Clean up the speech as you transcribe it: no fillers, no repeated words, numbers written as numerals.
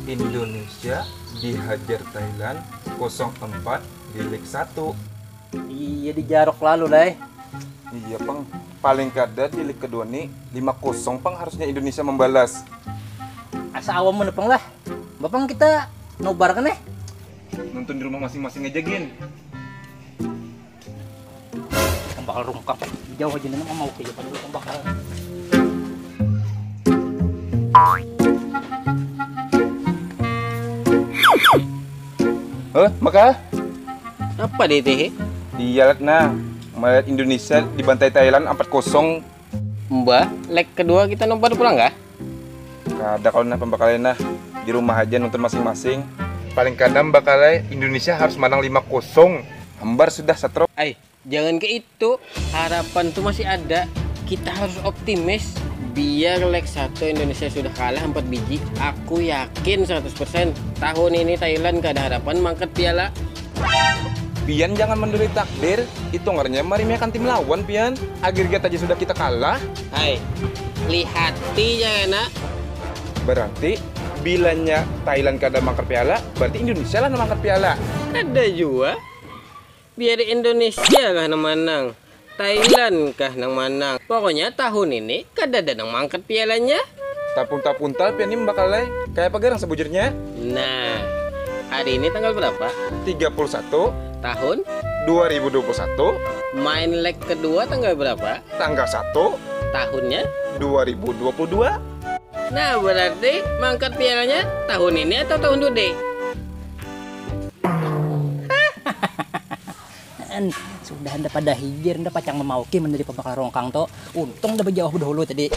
Indonesia dihajar Thailand 0-4 di leg 1. Iya di Jarok lalu lah. Iya Pang, paling kada di leg kedua nih 5-0 Pang, harusnya Indonesia membalas. Asa awam menepang lah. Bapang kita nobar kan Nonton di rumah masing-masing aja Gin. Kita bakal rungkap. Jauh aja nama mau kayak pada lu bakal. Maka Apa deh teh? dialat nah melihat Indonesia dibantai Thailand 4-0. Mbak, leg kedua kita nobar pulang nggak? Kada kalau nah pembakalan nah di rumah aja nonton masing-masing. Paling kadang bakalnya Indonesia harus menang 5-0. Hambar sudah setro. Jangan ke itu. Harapan tuh masih ada. Kita harus optimis. Biar leg 1 Indonesia sudah kalah 4 biji. Aku yakin 100% tahun ini Thailand gak ada harapan mangkat piala. Pian jangan mendurit takdir. Itu ngarnya mari meyakan tim lawan Pian. Agregat aja sudah kita kalah. Lihati ya enak. Berarti bilanya Thailand kada mangkat piala, berarti Indonesia lah yang mangkat piala. Ada juga. Biar Indonesia kah nang manang, Thailand kah nang manang. Pokoknya tahun ini kada ada nang mangkat pialanya. Tapun-tapuntal Pian ini bakalnya kayak apa gerang sebujurnya? Nah, hari ini tanggal berapa? 31 Tahun 2021 main leg kedua tanggal berapa? tanggal 1 Tahunnya? 2022. Nah, berarti mangkat pialanya tahun ini atau tahun dude? Sudah anda pada hijir, anda pacang memauki menjadi pembakar rongkang to. Untung udah jauh dahulu tadi.